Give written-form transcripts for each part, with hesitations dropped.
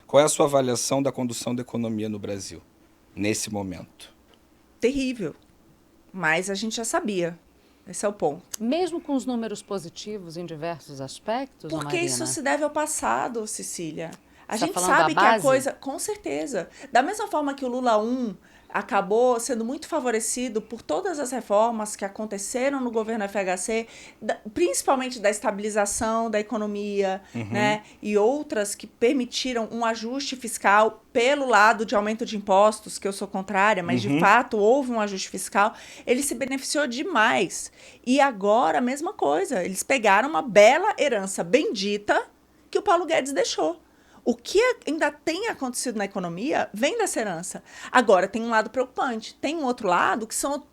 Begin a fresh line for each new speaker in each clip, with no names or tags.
Qual é a sua avaliação da condução da economia no Brasil, nesse momento?
Terrível. Mas a gente já sabia. Esse é o ponto.
Mesmo com os números positivos em diversos aspectos,
Porque
Marina?
isso se deve ao passado, Cecília. A
Você tá
gente
falando
sabe
da
que a
base?
coisa, com certeza, da mesma forma que o Lula 1 acabou sendo muito favorecido por todas as reformas que aconteceram no governo FHC, principalmente da estabilização da economia, né, e outras que permitiram um ajuste fiscal pelo lado de aumento de impostos, que eu sou contrária, mas de fato houve um ajuste fiscal, ele se beneficiou demais. E agora a mesma coisa, eles pegaram uma bela herança bendita que o Paulo Guedes deixou. O que ainda tem acontecido na economia vem dessa herança. Agora, tem um lado preocupante. Tem um outro lado que são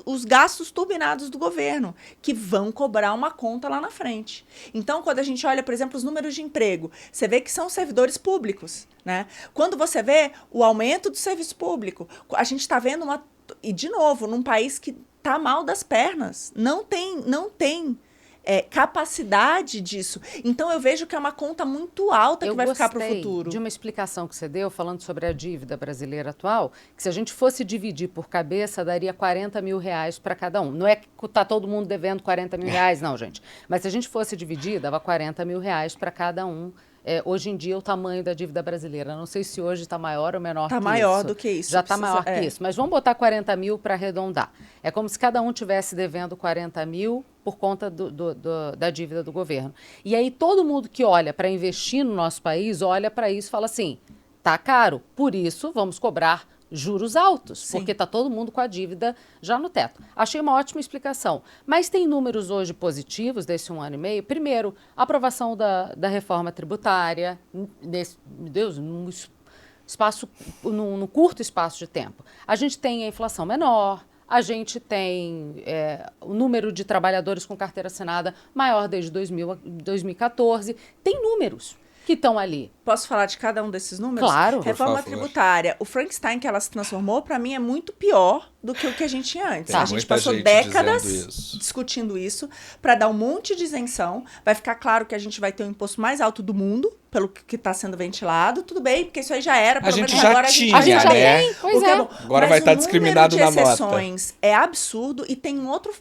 os gastos turbinados do governo, que vão cobrar uma conta lá na frente. Então, quando a gente olha, por exemplo, os números de emprego, você vê que são servidores públicos, né? Quando você vê o aumento do serviço público, a gente está vendo E, de novo, num país que está mal das pernas. Não tem capacidade disso. Então, eu vejo que é uma conta muito alta que vai ficar para o futuro.
De uma explicação que você deu, falando sobre a dívida brasileira atual, que se a gente fosse dividir por cabeça, daria 40 mil reais para cada um. Não é que está todo mundo devendo 40 mil reais, não, gente. Mas se a gente fosse dividir, dava 40 mil reais para cada um. Hoje em dia, o tamanho da dívida brasileira. Não sei se hoje está maior ou menor que isso.
Está maior do que isso.
Já está maior que isso. Mas vamos botar 40 mil para arredondar. É como se cada um tivesse devendo 40 mil por conta da dívida do governo. E aí todo mundo que olha para investir no nosso país, olha para isso e fala assim, tá caro, por isso vamos cobrar juros altos,
Sim.
porque está todo mundo com a dívida já no teto. Achei uma ótima explicação. Mas tem números hoje positivos desse 1 ano e meio. Primeiro, a aprovação da reforma tributária, num curto espaço de tempo. A gente tem a inflação menor, a gente tem o número de trabalhadores com carteira assinada maior desde 2014. Tem números que estão ali.
Posso falar de cada um desses números?
Claro.
Reforma tributária. O Frankenstein que ela se transformou, para mim, é muito pior do que o que a gente tinha antes. A gente passou décadas discutindo isso para dar um monte de isenção. Vai ficar claro que a gente vai ter o imposto mais alto do mundo, pelo que está sendo ventilado. Tudo bem, porque isso aí já era.
A gente já tinha,
a gente já
né?
tem, pois é.
Agora vai estar discriminado na nota.
O número de exceções é absurdo e tem um outro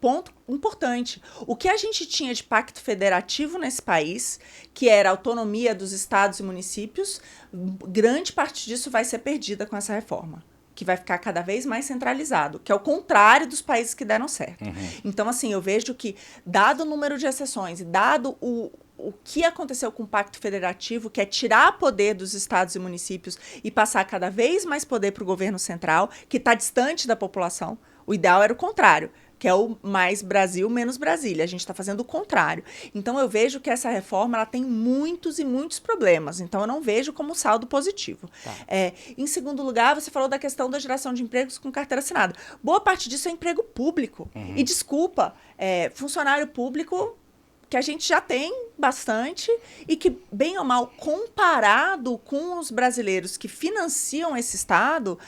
ponto importante. O que a gente tinha de pacto federativo nesse país, que era a autonomia dos estados e municípios, grande parte disso vai ser perdida com essa reforma, que vai ficar cada vez mais centralizado, que é o contrário dos países que deram certo. Então, assim, eu vejo que, dado o número de exceções e dado o que aconteceu com o Pacto Federativo, que é tirar poder dos estados e municípios e passar cada vez mais poder para o governo central, que está distante da população, o ideal era o contrário, que é o mais Brasil, menos Brasília. A gente está fazendo o contrário. Então, eu vejo que essa reforma ela tem muitos e muitos problemas. Então, eu não vejo como saldo positivo.
Tá.
Em segundo lugar, você falou da questão da geração de empregos com carteira assinada. Boa parte disso é emprego público. E, desculpa, funcionário público que a gente já tem bastante e que, bem ou mal, comparado com os brasileiros que financiam esse Estado,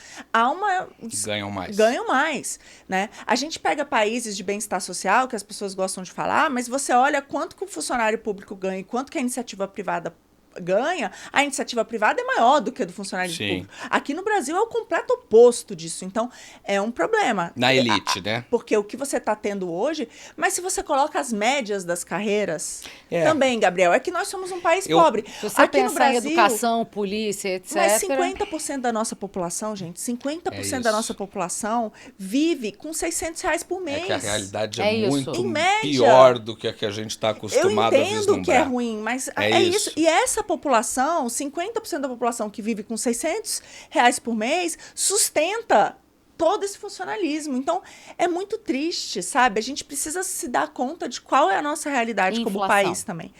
ganham mais. Né? A gente pega países de bem-estar social, que as pessoas gostam de falar, mas você olha quanto que o funcionário público ganha e quanto que a iniciativa privada ganha, a iniciativa privada é maior do que a do funcionário público. Aqui no Brasil é o completo oposto disso. Então, é um problema.
Na elite, né?
Porque o que você está tendo hoje... Mas se você coloca as médias das carreiras... Também, Gabriel, é que nós somos um país pobre.
Se você
aqui
pensar
no Brasil,
em educação, polícia, etc...
Mas 50% da nossa população, gente, 50% da nossa população vive com R$600 por mês.
É que a realidade é muito
média,
pior do que a que a gente está acostumado a vislumbrar.
Eu entendo que é ruim, mas é isso. E essa população, 50% da população que vive com R$600 por mês, sustenta todo esse funcionalismo. Então, é muito triste, sabe? A gente precisa se dar conta de qual é a nossa realidade como país também.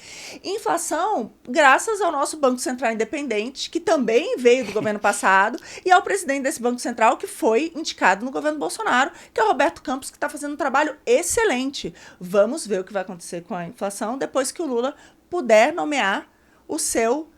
Inflação, graças ao nosso Banco Central Independente, que também veio do governo passado, e ao presidente desse Banco Central, que foi indicado no governo Bolsonaro, que é o Roberto Campos, que está fazendo um trabalho excelente. Vamos ver o que vai acontecer com a inflação depois que o Lula puder nomear o seu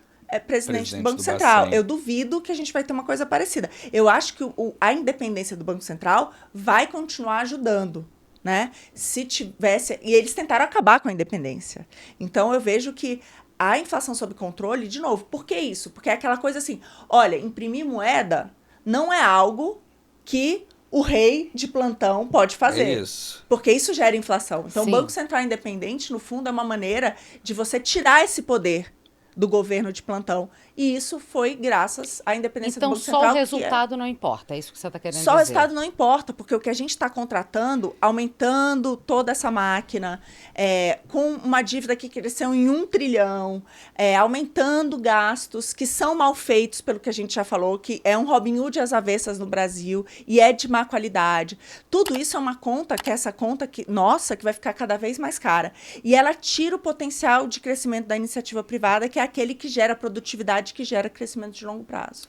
presidente do Banco Central. Eu duvido que a gente vai ter uma coisa parecida. Eu acho que a independência do Banco Central vai continuar ajudando, né? Se tivesse... E eles tentaram acabar com a independência. Então, eu vejo que a inflação sob controle, de novo, por que isso? Porque é aquela coisa assim, olha, imprimir moeda não é algo que o rei de plantão pode fazer.
É isso.
Porque isso gera inflação. Então,
Sim.
o Banco Central Independente, no fundo, é uma maneira de você tirar esse poder do governo de plantão. E isso foi graças à independência
Então,
do Banco
só
Central.
o resultado não importa, é isso que você está querendo
Só o
dizer.
resultado não importa, porque o que a gente está contratando, aumentando toda essa máquina, com uma dívida que cresceu em 1 trilhão, aumentando gastos que são mal feitos, pelo que a gente já falou, que é um Robin Hood às avessas no Brasil e é de má qualidade. Tudo isso é uma conta, que é essa conta que, nossa, que vai ficar cada vez mais cara. E ela tira o potencial de crescimento da iniciativa privada, que é aquele que gera produtividade, que gera crescimento de longo prazo.